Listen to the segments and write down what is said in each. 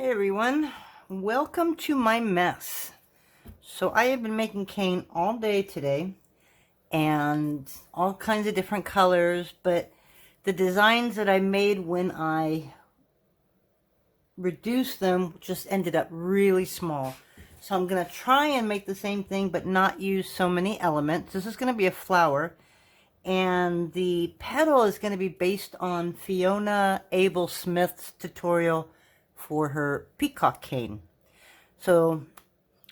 Hey everyone, welcome to my mess. So I have been making cane all day today and all kinds of different colors, but the designs that I made when I reduced them just ended up really small. So I'm going to try and make the same thing but not use so many elements. This is going to be a flower, and the petal is going to be based on Fiona Abel-Smith's tutorial for her Peacock cane. So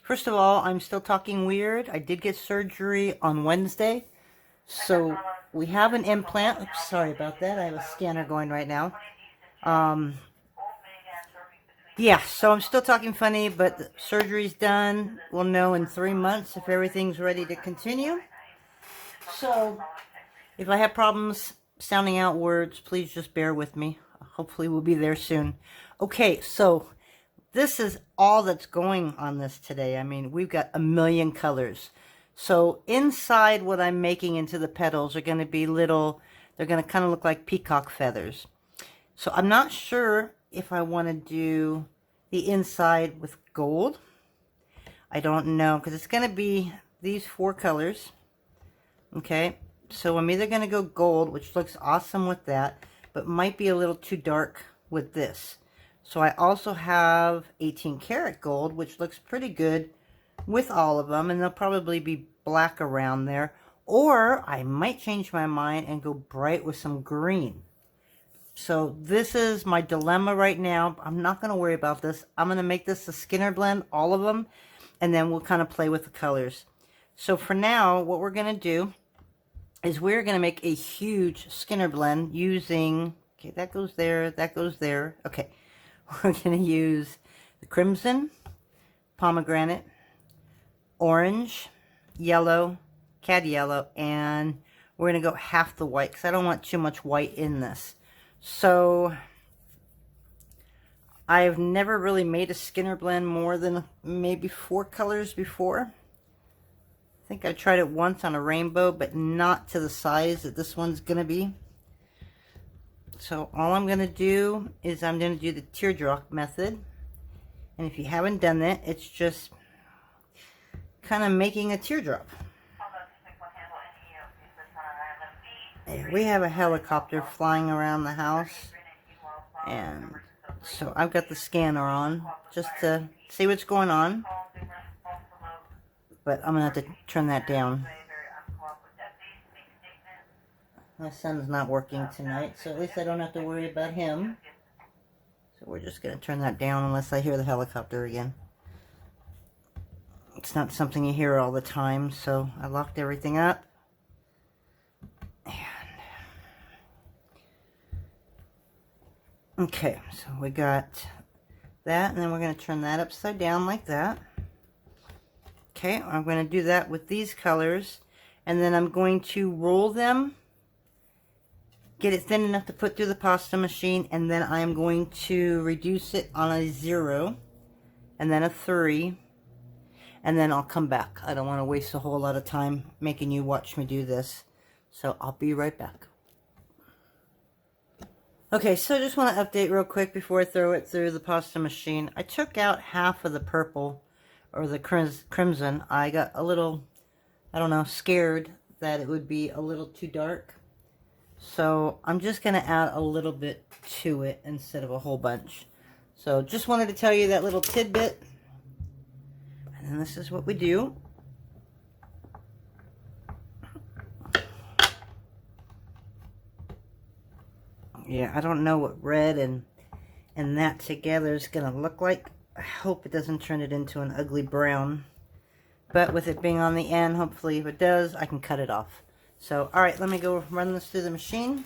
first of all, I'm still talking weird. I did get surgery on Wednesday, so we have an implant. Oops, sorry about that. I have a scanner going right now. Yeah, so I'm still talking funny, but the surgery's done. We'll know in 3 months if everything's ready to continue. So if I have problems sounding out words, please just bear with me. Hopefully we'll be there soon. Okay, so this is all that's going on this today. I mean, we've got a million colors. So inside what I'm making into the petals are going to be little, they're going to kind of look like peacock feathers. So I'm not sure if I want to do the inside with gold. I don't know, because it's going to be these 4 colors. Okay, so I'm either going to go gold, which looks awesome with that, but might be a little too dark with this. So I also have 18 karat gold, which looks pretty good with all of them, and they'll probably be black around there. Or I might change my mind and go bright with some green. So this is my dilemma right now. I'm not going to worry about this. I'm going to make this a Skinner blend, all of them, and then we'll kind of play with the colors. So for now, what we're going to do is we're going to make a huge Skinner blend using, okay, that goes there, that goes there. Okay, we're going to use the crimson, pomegranate, orange, yellow, cad yellow, and we're going to go half the white because I don't want too much white in this. So I've never really made a Skinner blend more than maybe 4 colors before. I think I tried it once on a rainbow, but not to the size that this one's going to be. So all I'm going to do is I'm going to do the teardrop method. And if you haven't done that, it's just kind of making a teardrop. We have a helicopter flying around the house, and so I've got the scanner on just to see what's going on, but I'm going to have to turn that down. My son's not working tonight, so at least I don't have to worry about him. So we're just going to turn that down unless I hear the helicopter again. It's not something you hear all the time, so I locked everything up. Okay, so we got that, and then we're going to turn that upside down like that. Okay, I'm going to do that with these colors, and then I'm going to roll them, get it thin enough to put through the pasta machine, and then I'm going to reduce it on a 0, and then a 3, and then I'll come back. I don't want to waste a whole lot of time making you watch me do this, so I'll be right back. Okay, so I just want to update real quick before I throw it through the pasta machine. I took out half of the purple, or the crimson. I got a little, I don't know, scared that it would be a little too dark. So I'm just going to add a little bit to it instead of a whole bunch. So just wanted to tell you that little tidbit. And then this is what we do. Yeah, I don't know what red and that together is going to look like. I hope it doesn't turn it into an ugly brown. But with it being on the end, hopefully if it does, I can cut it off. So, alright, let me go run this through the machine.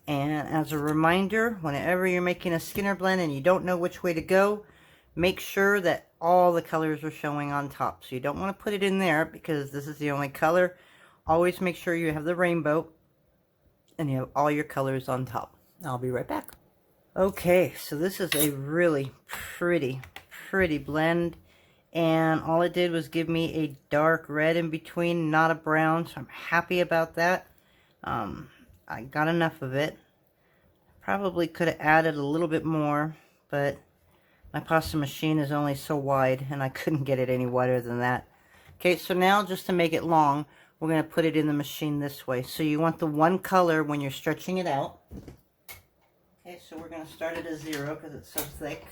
And as a reminder, whenever you're making a Skinner blend and you don't know which way to go, make sure that all the colors are showing on top. So you don't want to put it in there because this is the only color. Always make sure you have the rainbow and you have all your colors on top. I'll be right back. Okay, so this is a really pretty blend, and all it did was give me a dark red in between, not a brown, so I'm happy about that. I got enough of it. Probably could have added a little bit more, but My pasta machine is only so wide, and I couldn't get it any wider than that. Okay, so now just to make it long, we're going to put it in the machine this way. So you want the one color when you're stretching it out. Okay, so we're going to start at a 0 because it's so thick.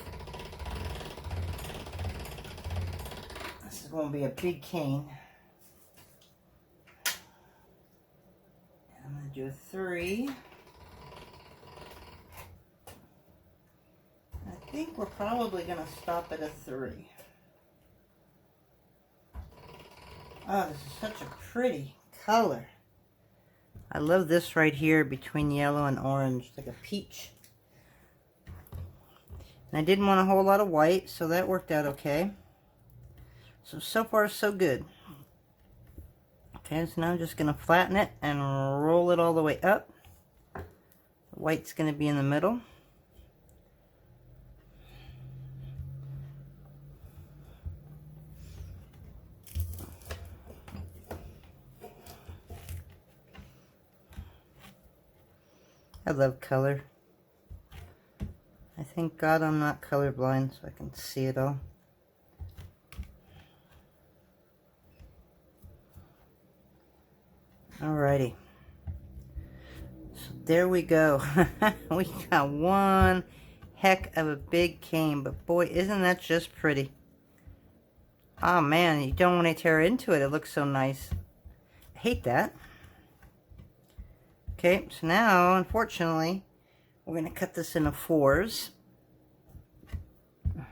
This is going to be a big cane. I'm going to do a 3. I think we're probably going to stop at a 3. Oh, this is such a pretty color. I love this right here between yellow and orange, like a peach. And I didn't want a whole lot of white, so that worked out okay. So far, so good. Okay, so now I'm just going to flatten it and roll it all the way up. The white's going to be in the middle. I love color. I thank God I'm not colorblind, so I can see it all. Alrighty. So there we go. We got one heck of a big cane, but boy, isn't that just pretty. Oh man, you don't want to tear into it. It looks so nice. I hate that. Okay, so now, unfortunately, we're going to cut this into 4s. But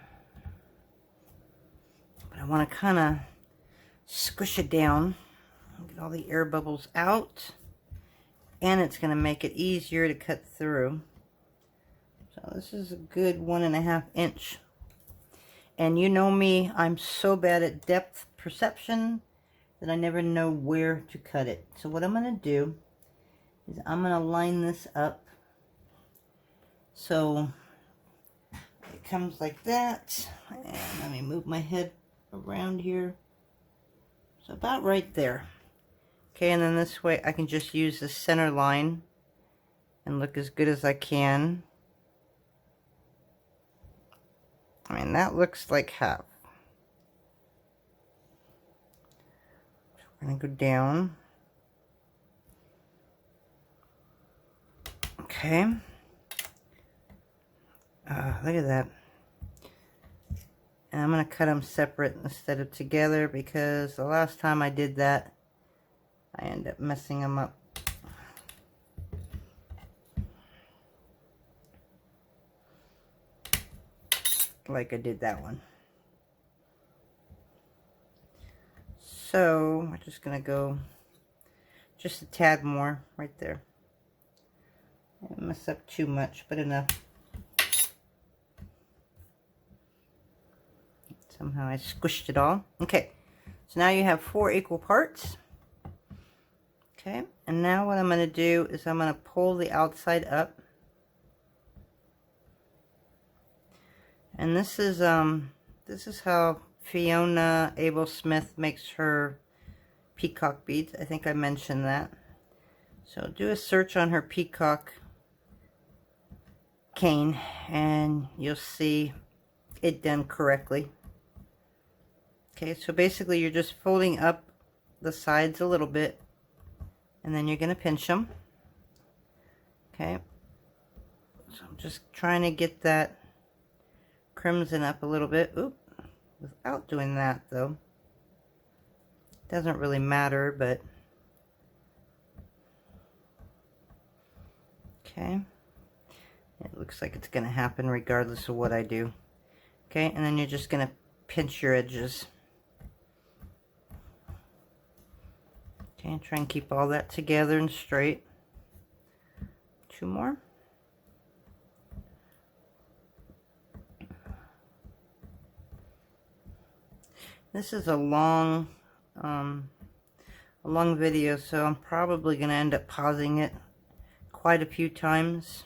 I want to kind of squish it down. Get all the air bubbles out. And it's going to make it easier to cut through. So this is a good 1.5 inch. And you know me, I'm so bad at depth perception that I never know where to cut it. So what I'm going to do is I'm going to line this up so it comes like that. And let me move my head around here. So about right there. Okay, and then this way I can just use the center line and look as good as I can. I mean, that looks like half. So we're going to go down. Okay. Look at that. And I'm going to cut them separate instead of together because the last time I did that, I ended up messing them up. Like I did that one. So we're just going to go just a tad more right there. I didn't mess up too much, but enough. Somehow I squished it all. Okay, so now you have 4 equal parts. Okay, and now what I'm going to do is I'm going to pull the outside up. And this is how Fiona Abel-Smith makes her peacock beads. I think I mentioned that. So do a search on her peacock cane and you'll see it done correctly. Okay, so basically you're just folding up the sides a little bit and then you're going to pinch them. Okay, so I'm just trying to get that crimson up a little bit. Oop, without doing that though. Doesn't really matter, but okay. It looks like it's going to happen regardless of what I do. Okay, and then you're just going to pinch your edges. Okay, and try and keep all that together and straight. 2 more. This is a long video, so I'm probably going to end up pausing it quite a few times.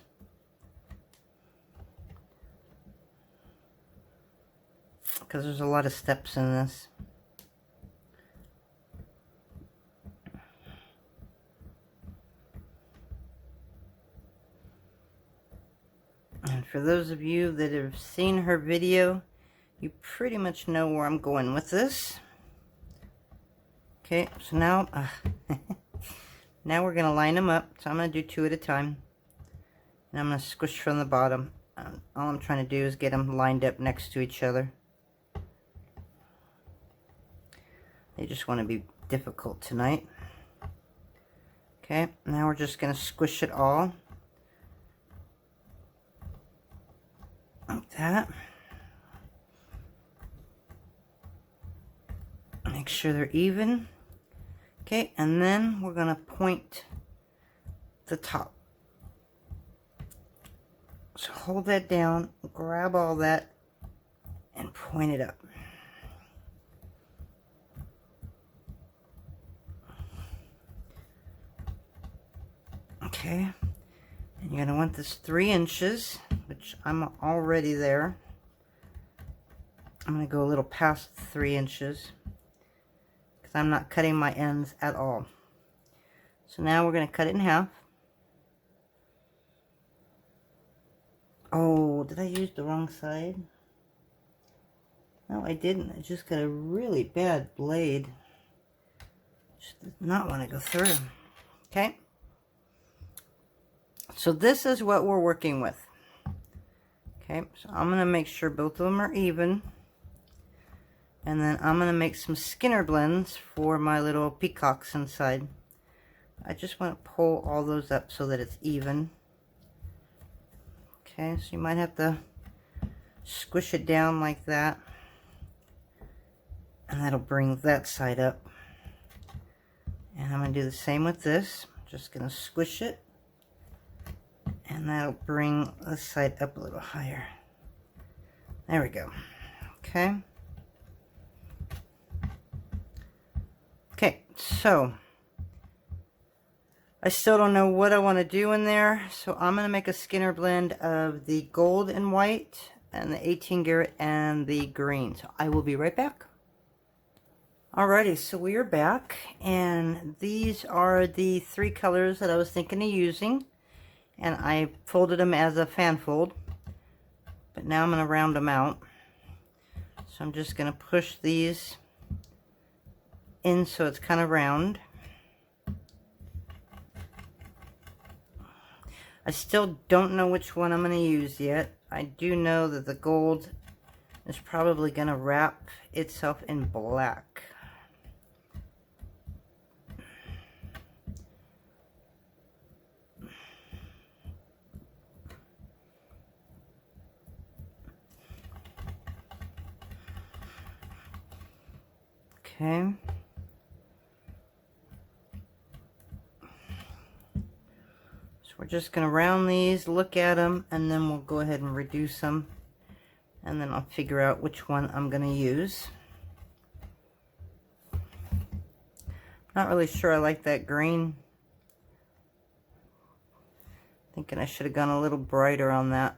Because there's a lot of steps in this. And And for those of you that have seen her video, you pretty much know where I'm going with this. Okay, so now, now we're going to line them up. So I'm going to do 2 at a time. And I'm going to squish from the bottom. All I'm trying to do is get them lined up next to each other. They just want to be difficult tonight. Okay, now we're just going to squish it all. Like that. Make sure they're even. Okay, and then we're going to point the top. So hold that down, grab all that, and point it up. Okay, and you're going to want this 3 inches, which I'm already there. I'm going to go a little past 3 inches because I'm not cutting my ends at all. So now we're going to cut it in half. Oh, did I use the wrong side? No, I didn't. I just got a really bad blade. Just did not want to go through. Okay. So this is what we're working with. Okay, so I'm going to make sure both of them are even. And then I'm going to make some Skinner blends for my little peacocks inside. I just want to pull all those up so that it's even. Okay, so you might have to squish it down like that. And that'll bring that side up. And I'm going to do the same with this. Just going to squish it. And that'll bring this side up a little higher. There we go. Okay. Okay, so I still don't know what I want to do in there, so I'm going to make a Skinner blend of the gold and white and the 18 karat and the green. So I will be right back. Alrighty, so we are back, and these are the 3 colors that I was thinking of using, and I folded them as a fan fold, but now I'm going to round them out. So I'm just going to push these in so it's kind of round. I still don't know which one I'm going to use yet. I do know that the gold is probably going to wrap itself in black. Okay. We're just going to round these, look at them, and then we'll go ahead and reduce them. And then I'll figure out which one I'm going to use. Not really sure I like that green. Thinking I should have gone a little brighter on that.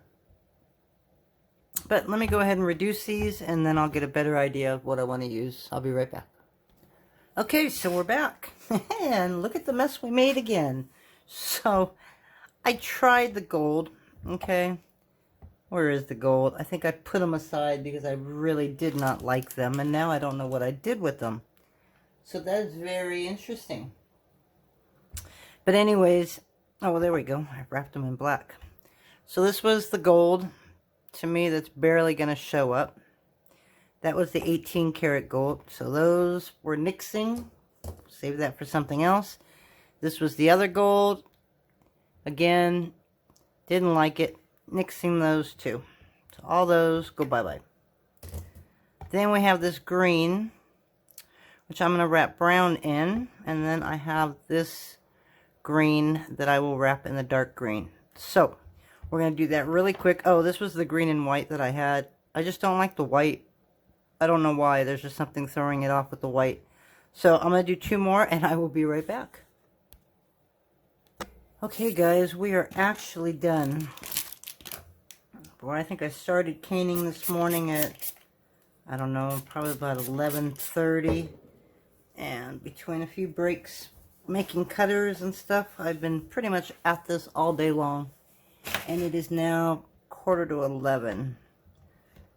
But let me go ahead and reduce these, and then I'll get a better idea of what I want to use. I'll be right back. Okay, so we're back. And look at the mess we made again. So I tried the gold, okay? Where is the gold? I think I put them aside because I really did not like them, and now I don't know what I did with them. So that is very interesting. But anyways, oh, well, there we go. I wrapped them in black. So this was the gold. To me, that's barely going to show up. That was the 18 karat gold. So those were nixing. Save that for something else. This was the other gold. Again, didn't like it. Nixing those two. So all those go bye-bye. Then we have this green, which I'm going to wrap brown in. And then I have this green that I will wrap in the dark green. So we're going to do that really quick. Oh, this was the green and white that I had. I just don't like the white. I don't know why. There's just something throwing it off with the white. So I'm going to do 2 more and I will be right back. Okay guys, we are actually done. Boy, I think I started caning this morning at, I don't know, probably about 11:30. And between a few breaks, making cutters and stuff, I've been pretty much at this all day long. And it is now 11:15.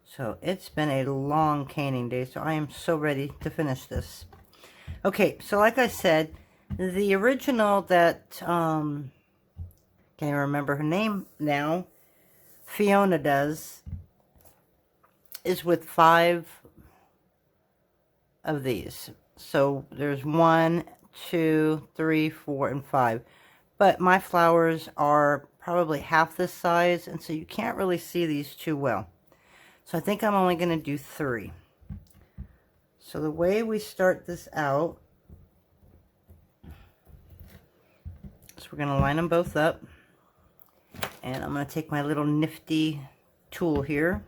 So it's been a long caning day, so I am so ready to finish this. Okay, so like I said, the original that, can't even remember her name now, Fiona does, is with 5 of these. So there's 1, 2, 3, 4, and 5. But my flowers are probably half this size, and so you can't really see these too well. So I think I'm only going to do 3. So the way we start this out is we're going to line them both up. And I'm going to take my little nifty tool here.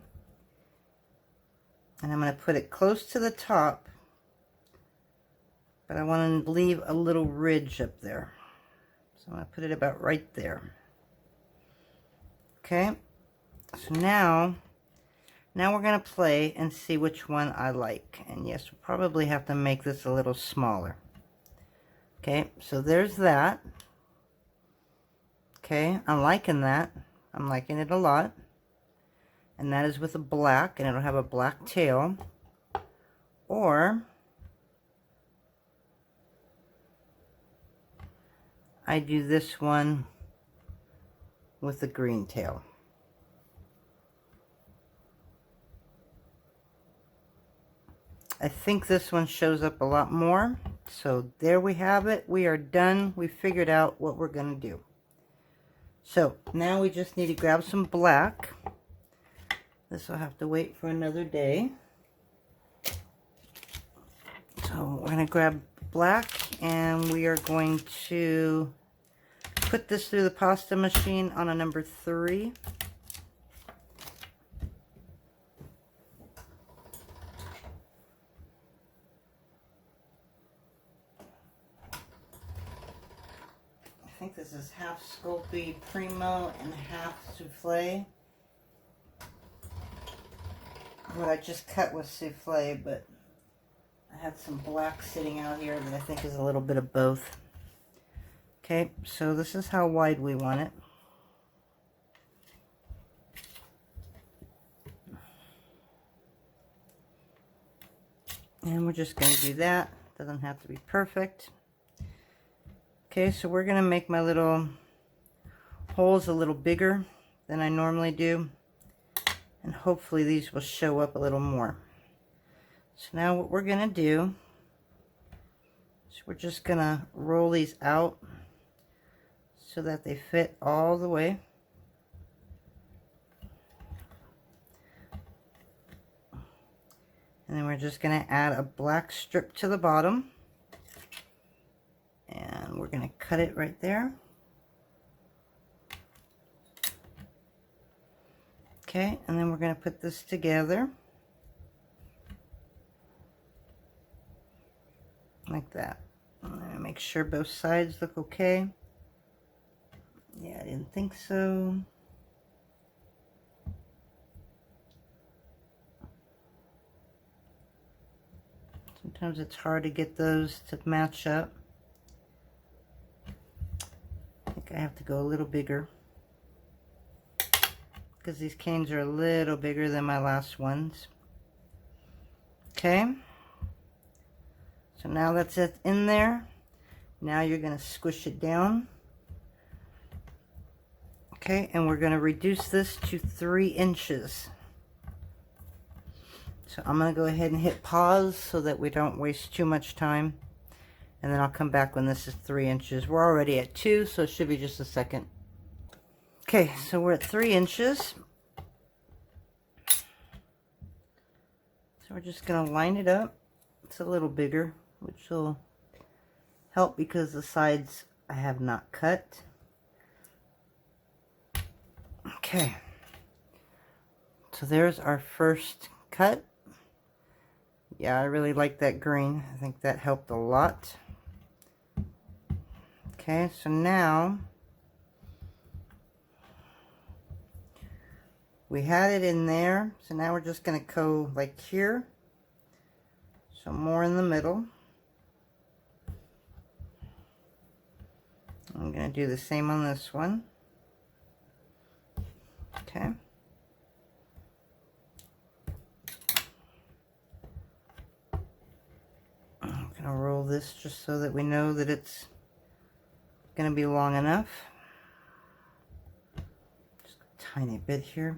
And I'm going to put it close to the top. But I want to leave a little ridge up there. So I'm going to put it about right there. Okay. So now we're going to play and see which one I like. And yes, we'll probably have to make this a little smaller. Okay, so there's that. Okay, I'm liking that. I'm liking it a lot. And that is with a black, and it'll have a black tail. Or I do this one with a green tail. I think this one shows up a lot more. So there we have it. We are done. We figured out what we're going to do. So now we just need to grab some black. This will have to wait for another day. So we're going to grab black, and we are going to put this through the pasta machine on a number 3. I think this is half Sculpey Primo and half Souffle. What I just cut was Souffle, but I had some black sitting out here that I think is a little bit of both. Okay, so this is how wide we want it. And we're just going to do that. Doesn't have to be perfect. Okay, so we're going to make my little holes a little bigger than I normally do. And hopefully these will show up a little more. So now what we're going to do is we're just going to roll these out so that they fit all the way. And then we're just going to add a black strip to the bottom. And we're going to cut it right there. Okay, and then we're going to put this together. Like that. I'm going to make sure both sides look okay. Yeah, I didn't think so. Sometimes it's hard to get those to match up. I think I have to go a little bigger, because these canes are a little bigger than my last ones. Okay, so now that's it in there. Now you're going to squish it down. Okay, and we're going to reduce this to 3 inches. So I'm going to go ahead and hit pause so that we don't waste too much time. And then I'll come back when this is 3 inches. We're already at 2, so it should be just a second. Okay, so we're at 3 inches. So we're just going to line it up. It's a little bigger, which will help because the sides I have not cut. Okay. So there's our first cut. Yeah, I really like that green. I think that helped a lot. Okay, so now we had it in there, so now we're just going to go like here, so more in the middle. I'm going to do the same on this one. Okay, this just so that we know that it's going to be long enough. Just a tiny bit here.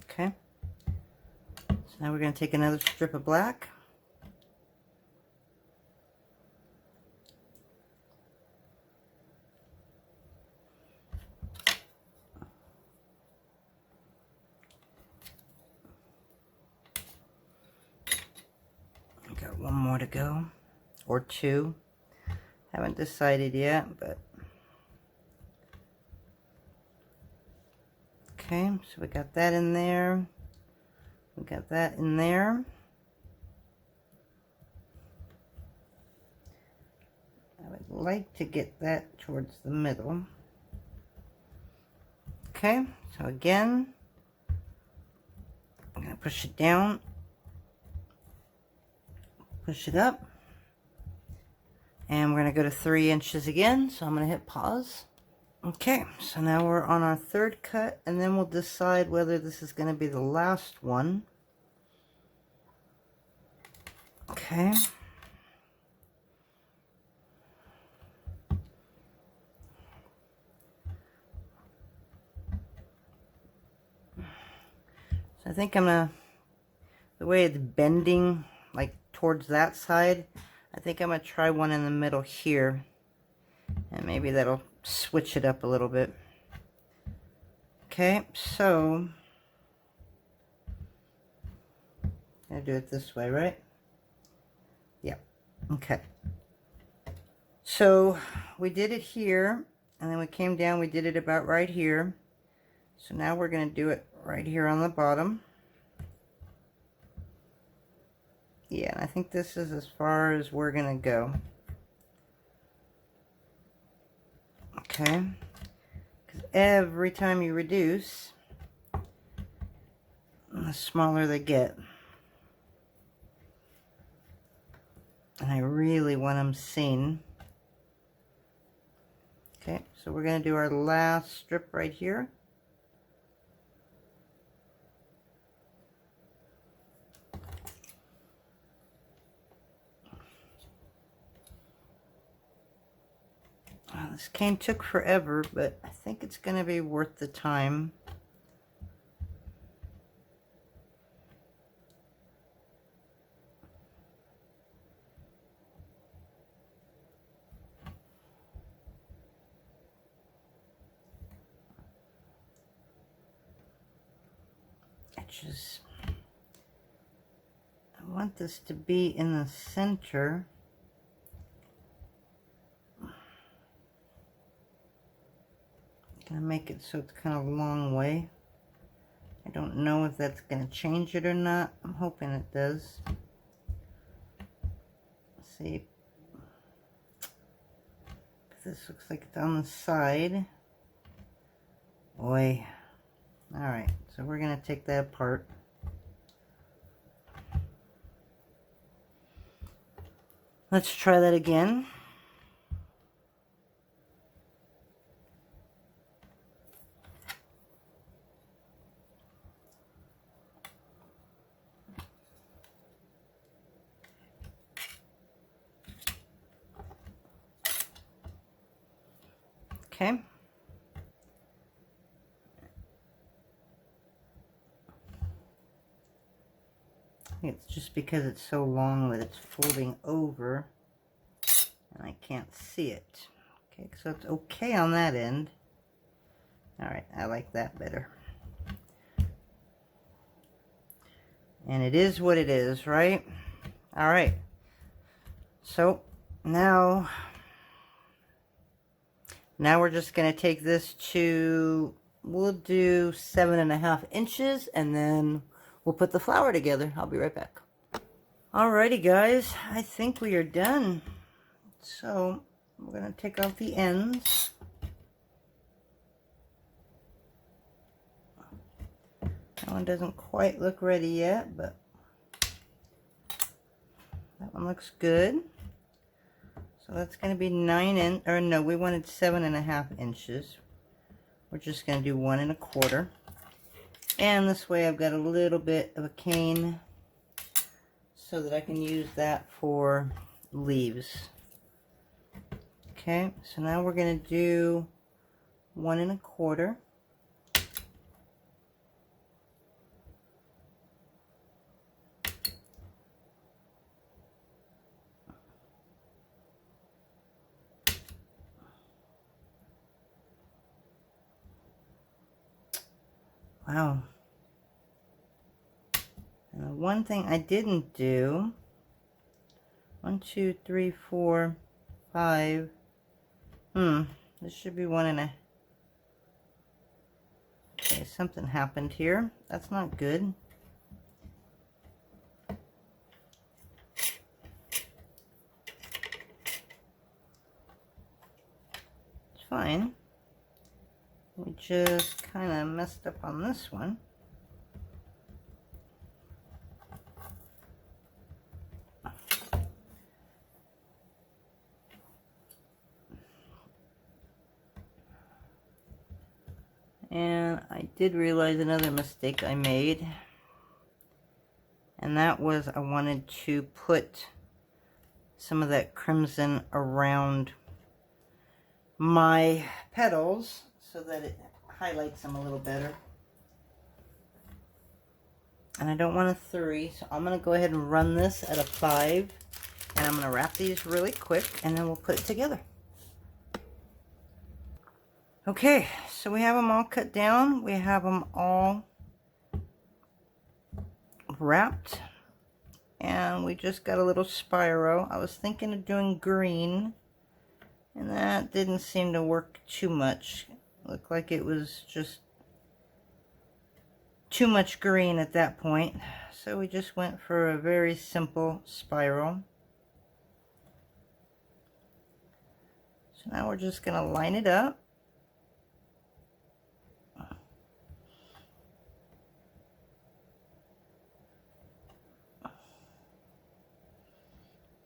Okay. So now we're going to take another strip of black. Got one more to go, or two. Haven't decided yet, but okay, so we got that in there. We got that in there. I would like to get that towards the middle. Okay, so again, I'm going to push it down, push it up, and we're going to go to 3 inches again, so I'm going to hit pause. Okay, so now we're on our third cut, and then we'll decide whether this is going to be the last one. Okay. So I think I'm going to, the way it's bending, like towards that side, I think I'm going to try one in the middle here, and maybe that'll switch it up a little bit. Okay, so I do it this way, right? Yeah. Okay. So we did it here, and then we came down, we did it about right here. So now we're going to do it right here on the bottom. Yeah, I think this is as far as we're going to go. Okay, because every time you reduce, the smaller they get. And I really want them seen. Okay, so we're going to do our last strip right here. This cane took forever, but I think it's going to be worth the time. I want this to be in the center. Gonna make it so it's kind of a long way. I don't know if that's gonna change it or not. I'm hoping it does. Let's see. This looks like it's on the side. Boy. Alright, so we're gonna take that apart. Let's try that again. Okay. I think it's just because it's so long that it's folding over and I can't see it. Okay, so it's okay on that end. Alright, I like that better. And it is what it is, right? Alright. So now we're just going to take this to, we'll do 7.5 inches, and then we'll put the flower together. I'll be right back. Alrighty guys, I think we are done. So we're going to take off the ends. That one doesn't quite look ready yet, but that one looks good. So So that's going to be 9 in, or no, we wanted 7.5 inches. We're just going to do 1 1/4. And this way I've got a little bit of a cane so that I can use that for leaves. Okay, so now we're going to do 1 1/4. Wow. And the one thing I didn't do, 1, 2, 3, 4, 5. This should be 1 1/2. Okay, something happened here. That's not good. It's fine. We just kind of messed up on this one. And I did realize another mistake I made. And that was I wanted to put some of that crimson around my petals so that it highlights them a little better. And I don't want a 3, so I'm going to go ahead and run this at a 5. And I'm going to wrap these really quick, and then we'll put it together. Okay, so we have them all cut down. We have them all wrapped. And we just got a little spiral. I was thinking of doing green, and that didn't seem to work too much. Looked like it was just too much green at that point. So we just went for a very simple spiral. So now we're just going to line it up.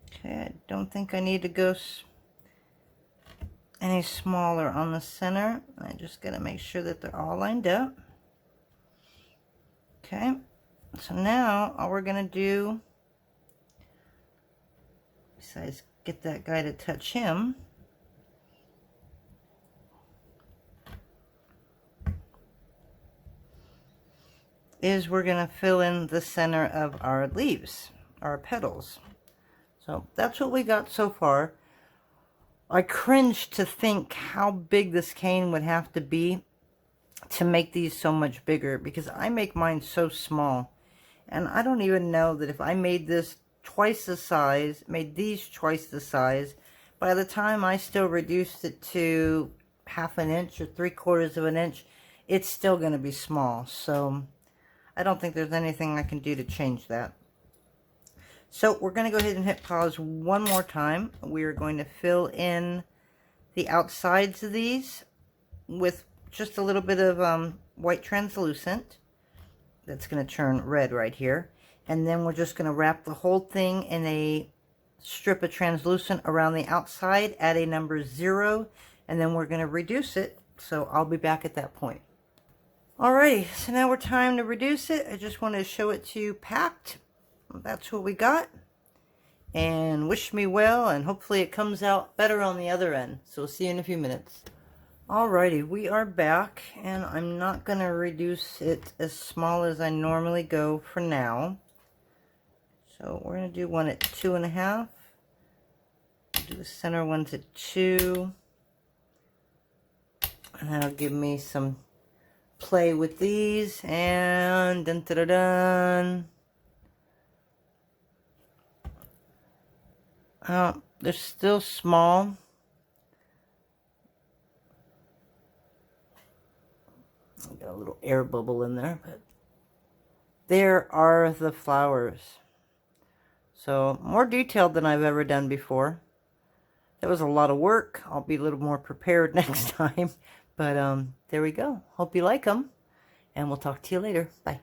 Okay, I don't think I need to go any smaller on the center. I just got to make sure that they're all lined up. Okay, so now all we're going to do, besides get that guy to touch him, is we're going to fill in the center of our leaves, our petals. So that's what we got so far. I cringe to think how big this cane would have to be to make these so much bigger, because I make mine so small. And I don't even know that if I made this twice the size, made these twice the size, by the time I still reduced it to 1/2 inch or 3/4 of an inch, it's still going to be small. So I don't think there's anything I can do to change that. So we're going to go ahead and hit pause one more time. We are going to fill in the outsides of these with just a little bit of white translucent. That's going to turn red right here. And then we're just going to wrap the whole thing in a strip of translucent around the outside at a number 0. And then we're going to reduce it. So I'll be back at that point. Alrighty, so now we're time to reduce it. I just wanted to show it to you packed. That's what we got. And wish me well, and hopefully it comes out better on the other end. So we'll see you in a few minutes. Alrighty, we are back, and I'm not going to reduce it as small as I normally go for now. So we're going to do one at 2.5. Do the center ones at 2. And that'll give me some play with these, and dun dun dun dun. They're still small. Got a little air bubble in there, but there are the flowers. So more detailed than I've ever done before. That was a lot of work. I'll be a little more prepared next time. But there we go. Hope you like them, and we'll talk to you later. Bye.